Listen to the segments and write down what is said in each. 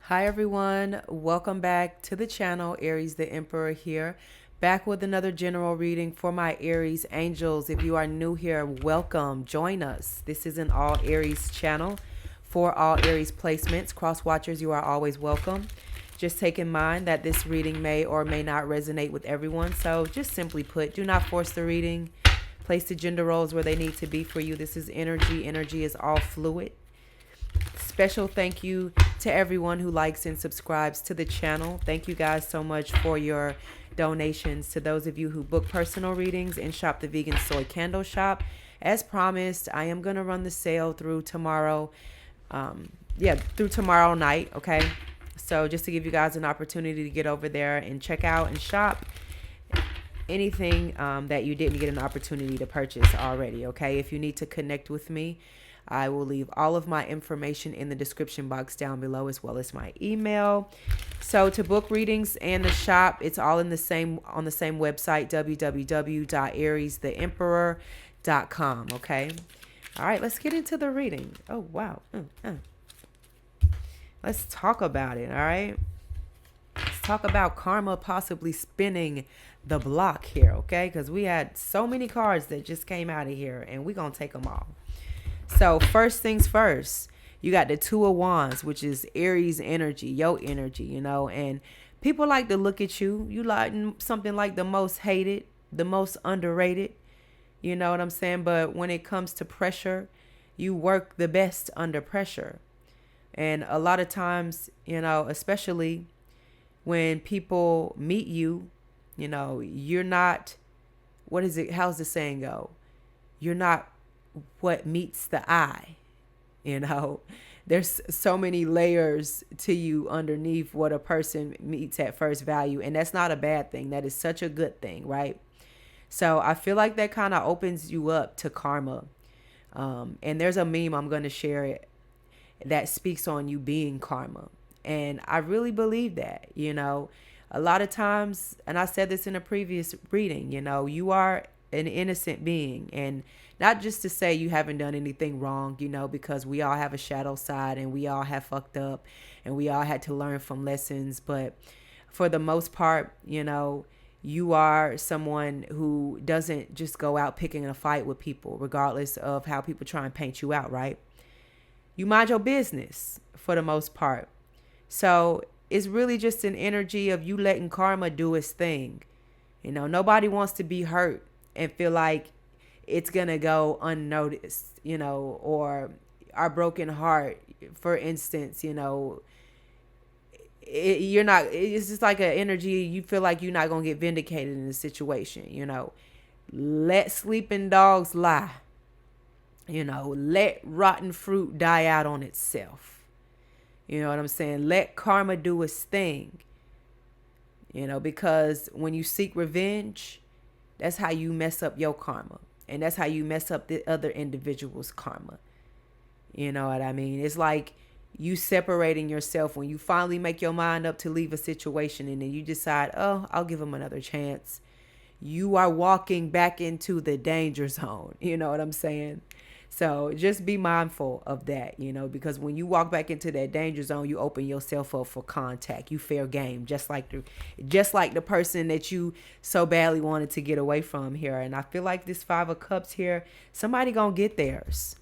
Hi everyone, welcome back to the channel. Aries the Emperor here, back with another general reading for my Aries angels. If you are new here, welcome, join us. This is an all Aries channel for all Aries placements. Cross watchers, you are always welcome. Just take in mind that this reading may or may not resonate with everyone, so just simply put, do not force the reading. Place the gender roles where they need to be for you. This is energy. Energy is all fluid. Special thank you to everyone who likes and subscribes to the channel. Thank you guys so much for your donations. To those of you who book personal readings and shop the Vegan Soy Candle Shop, as promised, I am going to run the sale through tomorrow. Through tomorrow night, okay? So just to give you guys an opportunity to get over there and check out and shop anything that you didn't get an opportunity to purchase already, okay? If you need to connect with me, I will leave all of my information in the description box down below, as well as my email. So to book readings and the shop, it's all in the same on the same website, www.ariestheemperor.com. Okay. All right, let's get into the reading. Oh wow. Let's talk about it. All right. Let's talk about karma possibly spinning the block here, okay? Because we had so many cards that just came out of here, and we're gonna take them all. So first things first, you got the Two of Wands, which is Aries energy, your energy, and people like to look at you. You like something like the most hated, the most underrated, you know what I'm saying? But when it comes to pressure, you work the best under pressure. And a lot of times, especially when people meet you, you're not, what is it? How's the saying go? You're not what meets the eye. There's so many layers to you underneath what a person meets at first value, and that's not a bad thing. That is such a good thing, right? So I feel like that kind of opens you up to karma. And there's a meme I'm going to share it that speaks on you being karma, and I really believe that. A lot of times, and I said this in a previous reading, you are an innocent being, and not just to say you haven't done anything wrong, because we all have a shadow side and we all have fucked up and we all had to learn from lessons. But for the most part, you are someone who doesn't just go out picking a fight with people, regardless of how people try and paint you out, right? You mind your business for the most part. So it's really just an energy of you letting karma do its thing. Nobody wants to be hurt and feel like it's going to go unnoticed, or our broken heart, for instance, it's just like an energy. You feel like you're not going to get vindicated in the situation, let sleeping dogs lie, let rotten fruit die out on itself. You know what I'm saying? Let karma do its thing, because when you seek revenge, that's how you mess up your karma. And that's how you mess up the other individual's karma. You know what I mean? It's like you separating yourself when you finally make your mind up to leave a situation, and then you decide, oh, I'll give them another chance. You are walking back into the danger zone. You know what I'm saying? So just be mindful of that, because when you walk back into that danger zone, you open yourself up for contact. You fair game, just like the person that you so badly wanted to get away from here. And I feel like this Five of Cups here, somebody gonna get theirs.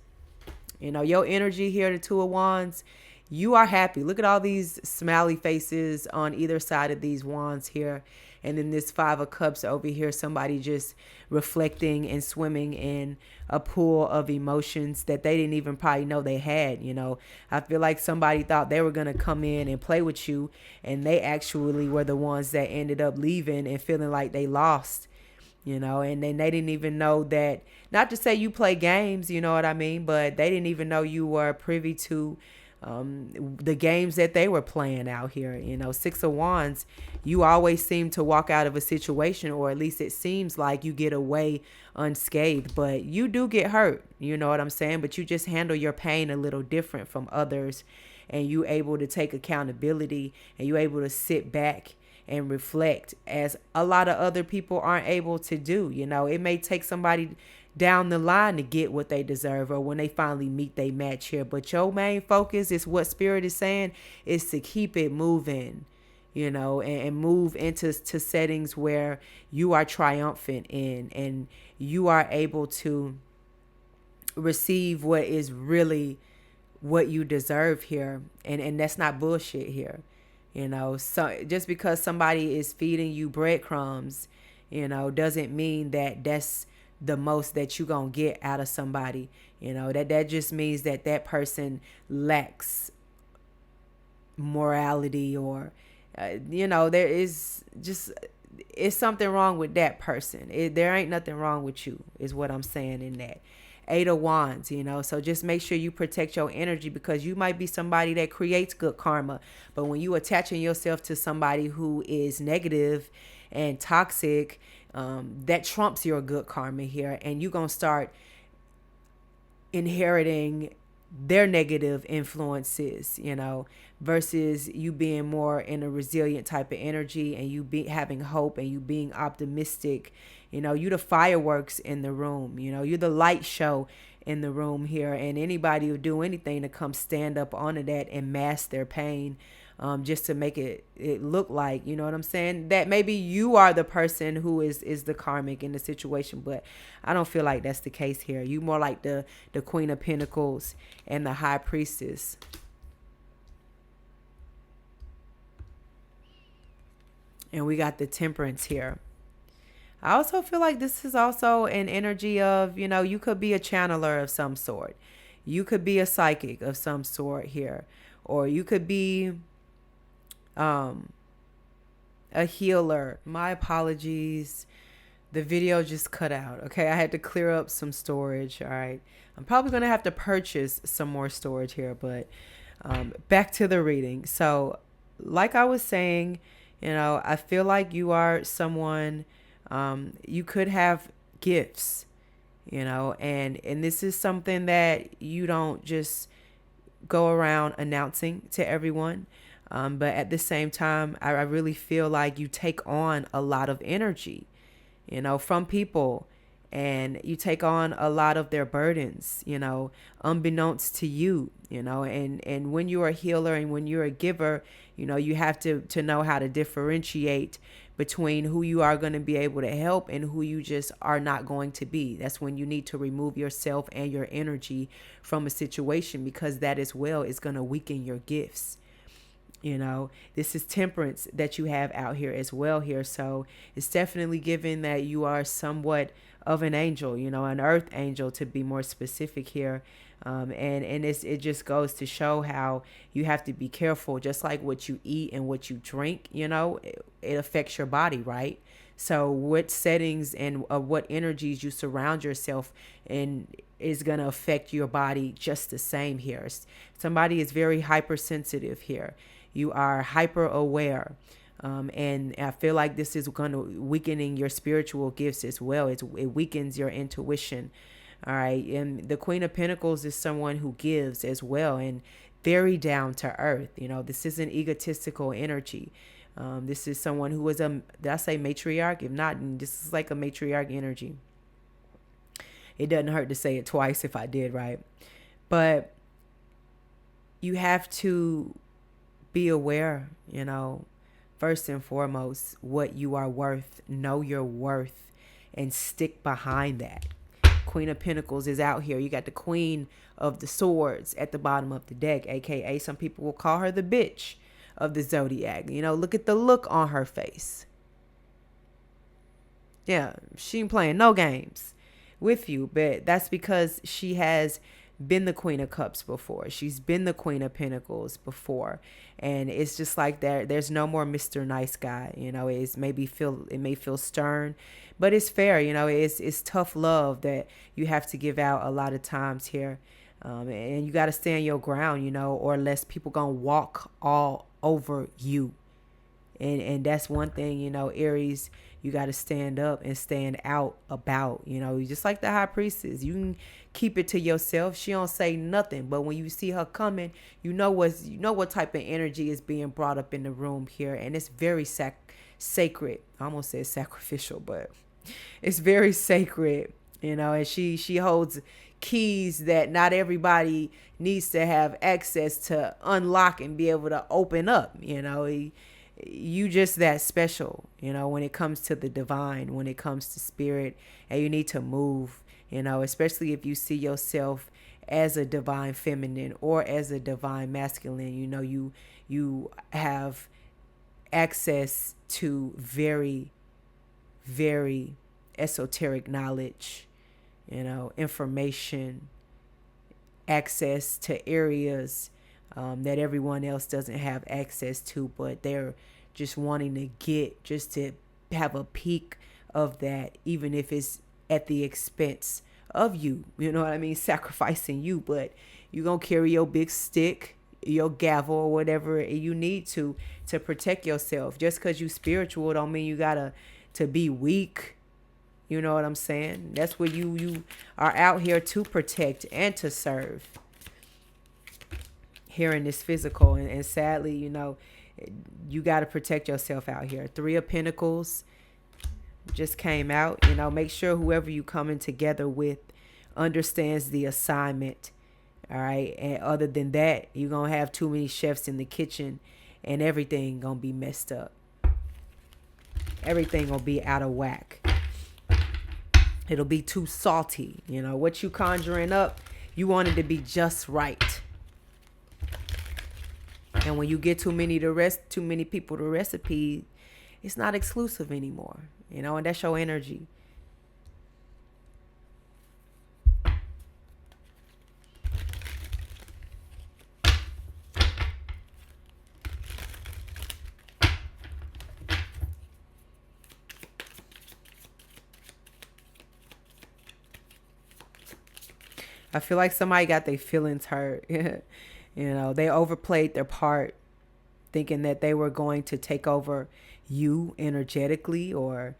Your energy here, the Two of Wands, you are happy. Look at all these smiley faces on either side of these wands here. And then this Five of Cups over here, somebody just reflecting and swimming in a pool of emotions that they didn't even probably know they had. I feel like somebody thought they were going to come in and play with you, and they actually were the ones that ended up leaving and feeling like they lost. And then they didn't even know that, not to say you play games, you know what I mean, but they didn't even know you were privy to the games that they were playing out here. Six of Wands, you always seem to walk out of a situation, or at least it seems like you get away unscathed, but you do get hurt, you know what I'm saying? But you just handle your pain a little different from others, and you able to take accountability, and you able to sit back and reflect, as a lot of other people aren't able to do. It may take somebody down the line to get what they deserve, or when they finally meet they match here. But your main focus is what Spirit is saying is to keep it moving, and move into settings where you are triumphant in, and you are able to receive what is really what you deserve here. And that's not bullshit here. So just because somebody is feeding you breadcrumbs, doesn't mean that that's the most that you gonna get out of somebody. That just means that that person lacks morality, or there is just, it's something wrong with that person. There ain't nothing wrong with you, is what I'm saying in that. 8 of Wands, so just make sure you protect your energy, because you might be somebody that creates good karma, but when you attaching yourself to somebody who is negative and toxic, that trumps your good karma here, and you're gonna start inheriting their negative influences, versus you being more in a resilient type of energy, and you be having hope, and you being optimistic. You the fireworks in the room, you're the light show in the room here, and anybody will do anything to come stand up onto that and mask their pain, just to make it look like, you know what I'm saying, that maybe you are the person who is the karmic in the situation. But I don't feel like that's the case here. You more like the Queen of Pentacles and the High Priestess. And we got the Temperance here. I also feel like this is also an energy of, you could be a channeler of some sort. You could be a psychic of some sort here. Or you could be a healer. My apologies. The video just cut out. Okay, I had to clear up some storage. All right. I'm probably going to have to purchase some more storage here. But back to the reading. So like I was saying, I feel like you are someone... you could have gifts, and this is something that you don't just go around announcing to everyone. But at the same time, I really feel like you take on a lot of energy, from people, and you take on a lot of their burdens, unbeknownst to you, and when you're a healer and when you're a giver, you have to know how to differentiate between who you are going to be able to help and who you just are not going to be. That's when you need to remove yourself and your energy from a situation, because that as well is going to weaken your gifts. This is Temperance that you have out here as well here. So it's definitely given that you are somewhat of an angel, an earth angel to be more specific here. And it just goes to show how you have to be careful, just like what you eat and what you drink, it affects your body, right? So what settings and what energies you surround yourself in is going to affect your body just the same here. Somebody is very hypersensitive here. You are hyper aware. And I feel like this is going to weakening your spiritual gifts as well. It weakens your intuition. All right. And the Queen of Pentacles is someone who gives as well, and very down to earth. This isn't egotistical energy. This is someone who is did I say matriarch? If not, this is like a matriarch energy. It doesn't hurt to say it twice if I did, right? But you have to be aware, first and foremost, what you are worth. Know your worth and stick behind that. Queen of Pentacles is out here. You got the Queen of the Swords at the bottom of the deck, aka some people will call her the bitch of the zodiac. Look at the look on her face. Yeah, she ain't playing no games with you, but that's because she has been the Queen of Cups before. She's been the Queen of Pentacles before, and it's just like that. There's no more Mr. Nice Guy. It may feel stern, but it's fair. It's tough love that you have to give out a lot of times here, and you got to stand your ground. Or less people gonna walk all over you. And that's one thing, Aries, you got to stand up and stand out about, just like the High Priestess. You can keep it to yourself. She don't say nothing, but when you see her coming, you know what type of energy is being brought up in the room here. And it's very sacred. I almost said sacrificial, but it's very sacred you know, and she holds keys that not everybody needs to have access to unlock and be able to open up. You know, you just that special, you know, when it comes to the divine, when it comes to spirit, and you need to move, you know, especially if you see yourself as a divine feminine or as a divine masculine. You know, you have access to very, very esoteric knowledge, you know, information, access to areas that everyone else doesn't have access to, but they're just wanting to get, just to have a peek of that, even if it's at the expense of you, you know what I mean, sacrificing you. But you're gonna carry your big stick, your gavel, or whatever you need to protect yourself. Just because you spiritual don't mean you gotta to be weak. You know what I'm saying? That's what you are out here to protect and to serve here in this physical. And sadly, you know, you got to protect yourself out here. 3 of Pentacles just came out. You know, make sure whoever you coming together with understands the assignment. All right. And other than that, you're going to have too many chefs in the kitchen and everything going to be messed up. Everything going to be out of whack. It'll be too salty. You know, what you conjuring up, you want it to be just right. And when you get too many people the recipe, it's not exclusive anymore. You know, and that's your energy. I feel like somebody got their feelings hurt. You know, they overplayed their part, thinking that they were going to take over you energetically, or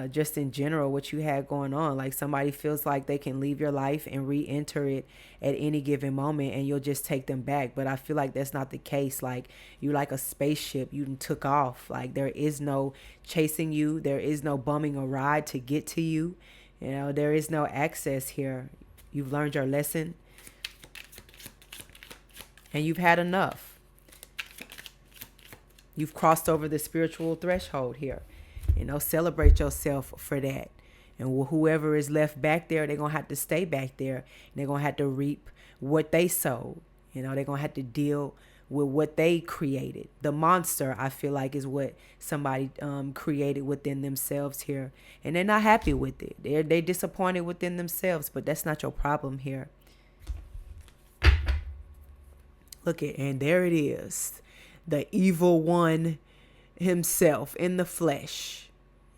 just in general what you had going on. Like somebody feels like they can leave your life and re-enter it at any given moment and you'll just take them back. But I feel like that's not the case. Like you like a spaceship, you took off. Like there is no chasing you. There is no bumming a ride to get to you. You know, there is no access here. You've learned your lesson and you've had enough. You've crossed over the spiritual threshold here. You know, celebrate yourself for that. And whoever is left back there, they're going to have to stay back there. And they're going to have to reap what they sowed. You know, they're going to have to deal with what they created. The monster, I feel like, is what somebody created within themselves here. And they're not happy with it. They're disappointed within themselves, but that's not your problem here. Look at, and there it is. The evil one himself in the flesh,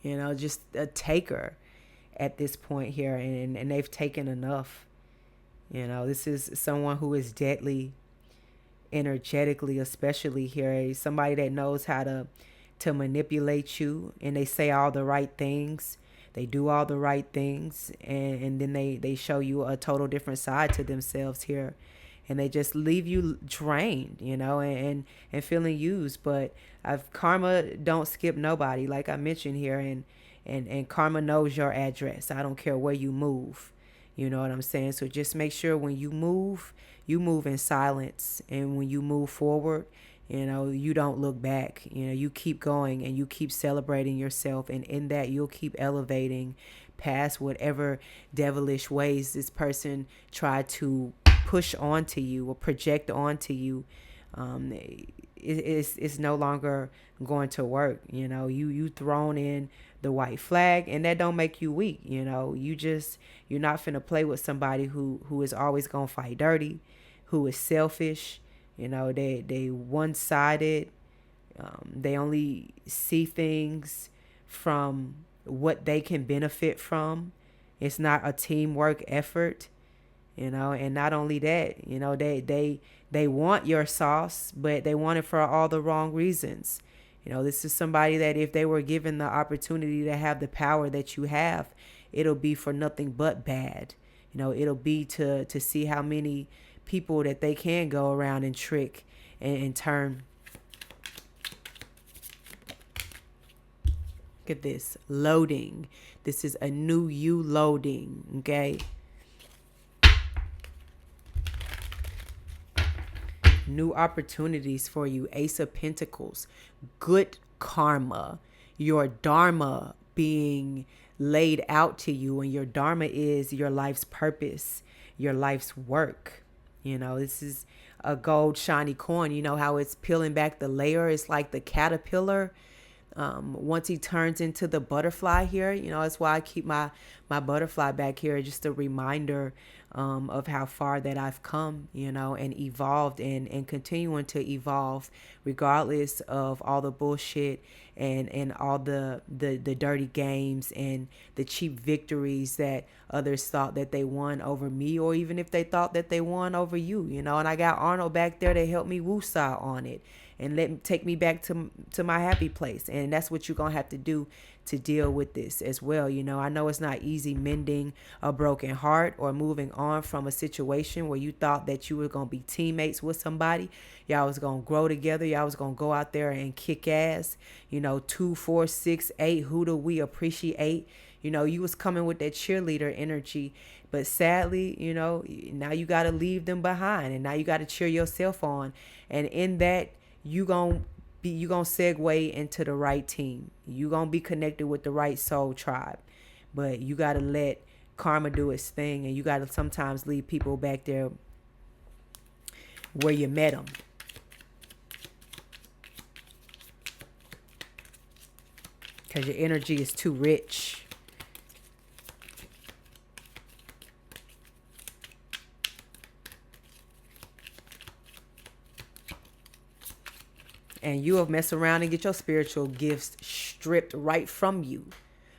you know, just a taker at this point here. And they've taken enough. You know, this is someone who is deadly energetically, especially here. Somebody that knows how to manipulate you, and they say all the right things. They do all the right things. And then they show you a total different side to themselves here. And they just leave you drained, you know, and feeling used. But karma don't skip nobody, like I mentioned here. And karma knows your address. I don't care where you move. You know what I'm saying? So just make sure when you move in silence. And when you move forward, you know, you don't look back. You know, you keep going and you keep celebrating yourself. And in that, you'll keep elevating past whatever devilish ways this person tried to push onto you or project onto you. It's no longer going to work. You know, you thrown in the white flag, and that don't make you weak. You know, you're not finna play with somebody who is always gonna fight dirty, who is selfish. You know, they one-sided. They only see things from what they can benefit from. It's not a teamwork effort. You know, and not only that, you know, they want your sauce, but they want it for all the wrong reasons. You know, this is somebody that if they were given the opportunity to have the power that you have, it'll be for nothing but bad. You know, it'll be to see how many people that they can go around and trick and turn Look at this. Loading. This is a new you loading. Okay. New opportunities for you. Ace of Pentacles. Good karma. Your dharma being laid out to you. And your dharma is your life's purpose. Your life's work. You know, this is a gold shiny coin. You know how it's peeling back the layer? It's like the caterpillar. Once he turns into the butterfly here, you know, that's why I keep my butterfly back here. Just a reminder of how far that I've come, you know, and evolved and continuing to evolve regardless of all the bullshit and all the dirty games and the cheap victories that others thought that they won over me, or even if they thought that they won over you, you know. And I got Arnold back there to help me woosah on it and take me back to my happy place. And that's what you're going to have to do to deal with this as well. You know, I know it's not easy mending a broken heart or moving on from a situation where you thought that you were going to be teammates with somebody. Y'all was going to grow together. Y'all was going to go out there and kick ass. You know, 2, 4, 6, 8. Who do we appreciate? You know, you was coming with that cheerleader energy. But sadly, you know, now you got to leave them behind. And now you got to cheer yourself on. And in that, you gonna segue into the right team. You gonna be connected with the right soul tribe. But you gotta let karma do its thing, and you gotta sometimes leave people back there where you met them. Because your energy is too rich. And you'll mess around and get your spiritual gifts stripped right from you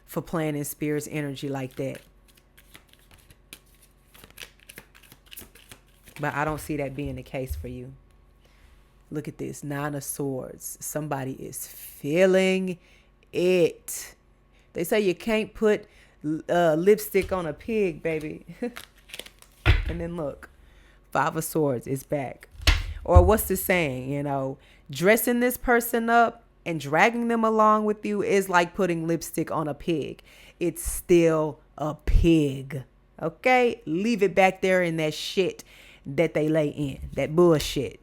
for playing in spirit's energy like that. But I don't see that being the case for you. Look at this. 9 of Swords. Somebody is feeling it. They say you can't put lipstick on a pig, baby. And then look. 5 of Swords is back. Or what's the saying, you know? Dressing this person up and dragging them along with you is like putting lipstick on a pig. It's still a pig. Okay? Leave it back there in that shit that they lay in. That bullshit.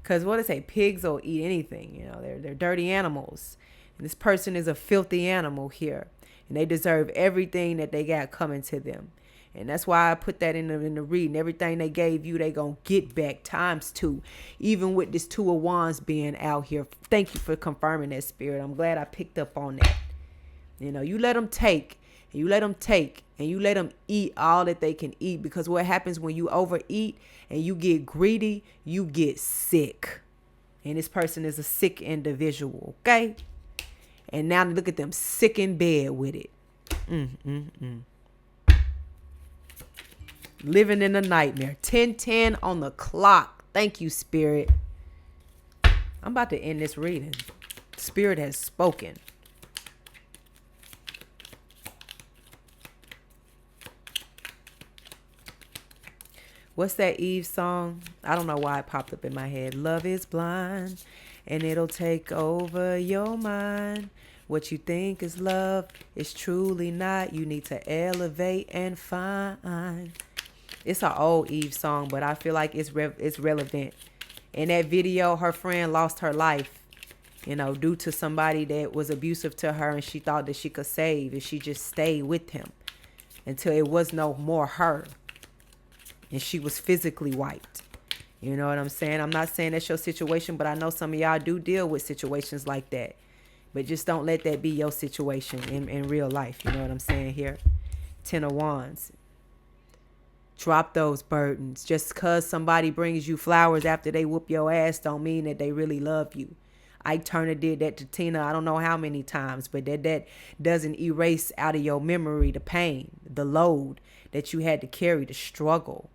Because what I say, pigs will eat anything. You know, they're dirty animals. And this person is a filthy animal here. And they deserve everything that they got coming to them. And that's why I put that in the reading. Everything they gave you, they going to get back ×2. Even with this 2 of Wands being out here. Thank you for confirming that, Spirit. I'm glad I picked up on that. You know, you let them take. And you let them take. And you let them eat all that they can eat. Because what happens when you overeat and you get greedy, you get sick. And this person is a sick individual. Okay? And now look at them sick in bed with it. Living in a nightmare. 10:10 on the clock. Thank you, Spirit. I'm about to end this reading. Spirit has spoken. What's that Eve song? I don't know why it popped up in my head. Love is blind and it'll take over your mind. What you think is love is truly not. You need to elevate and find. It's an old Eve song, but I feel like it's relevant. In that video, her friend lost her life, you know, due to somebody that was abusive to her, and she thought that she could save, and she just stayed with him until it was no more her, and she was physically wiped. You know what I'm saying? I'm not saying that's your situation, but I know some of y'all do deal with situations like that. But just don't let that be your situation in real life. You know what I'm saying here? 10 of Wands. Drop those burdens. Just because somebody brings you flowers after they whoop your ass don't mean that they really love you. Ike Turner did that to Tina I don't know how many times, but that doesn't erase out of your memory the pain, the load that you had to carry, the struggle.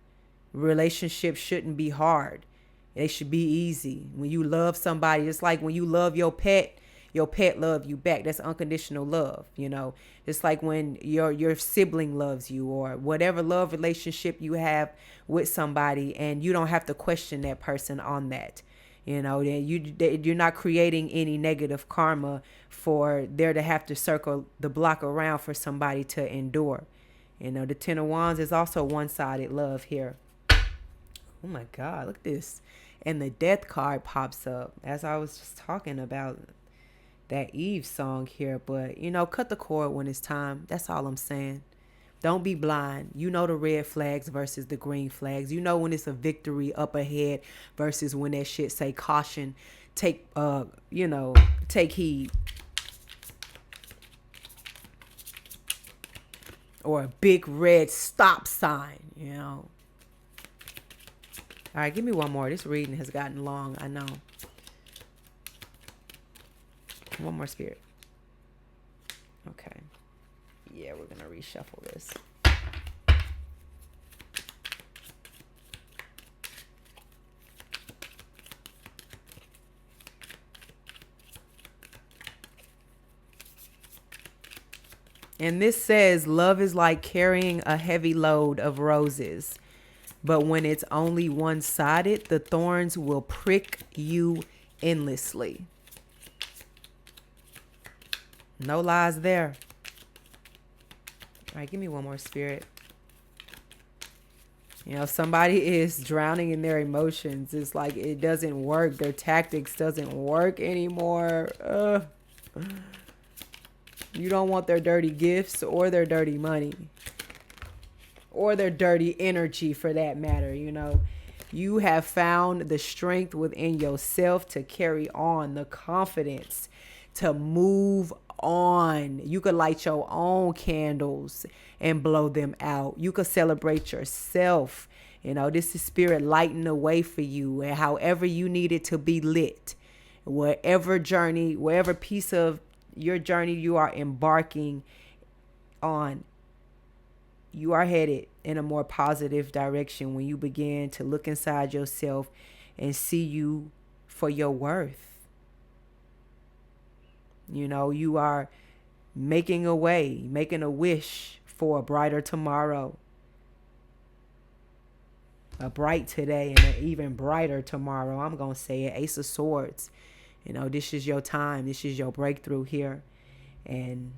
Relationships shouldn't be hard. They should be easy. When you love somebody, it's like when you love your pet love you back. That's unconditional love, you know. It's like when your sibling loves you, or whatever love relationship you have with somebody, and you don't have to question that person on that. You know, you're not creating any negative karma for there to have to circle the block around for somebody to endure. You know, the Ten of Wands is also one-sided love here. Oh my God, look at this. And the Death card pops up as I was just talking about that Eve song here. But, you know, cut the cord when it's time. That's all I'm saying. Don't be blind. You know the red flags versus the green flags. You know when it's a victory up ahead versus when that shit say caution. Take, take heed. Or a big red stop sign, you know. All right, give me one more. This reading has gotten long, I know. One more, Spirit. Okay. Yeah, we're going to reshuffle this. And this says, love is like carrying a heavy load of roses. But when it's only one-sided, the thorns will prick you endlessly. No lies there. All right, give me one more, Spirit. You know, somebody is drowning in their emotions. It's like it doesn't work. Their tactics doesn't work anymore. You don't want their dirty gifts or their dirty money. Or their dirty energy for that matter, you know. You have found the strength within yourself to carry on, the confidence to move on. You could light your own candles and blow them out. You could celebrate yourself. You know, this is Spirit lighting the way for you, and however you need it to be lit. Whatever journey, whatever piece of your journey you are embarking on, you are headed in a more positive direction when you begin to look inside yourself and see you for your worth. You know, you are making a way, making a wish for a brighter tomorrow, a bright today, and an even brighter tomorrow. I'm going to say it. Ace of Swords. You know, this is your time. This is your breakthrough here. And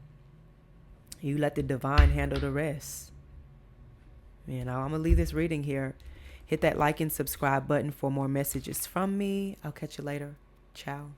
you let the divine handle the rest. You know, I'm going to leave this reading here. Hit that like and subscribe button for more messages from me. I'll catch you later. Ciao.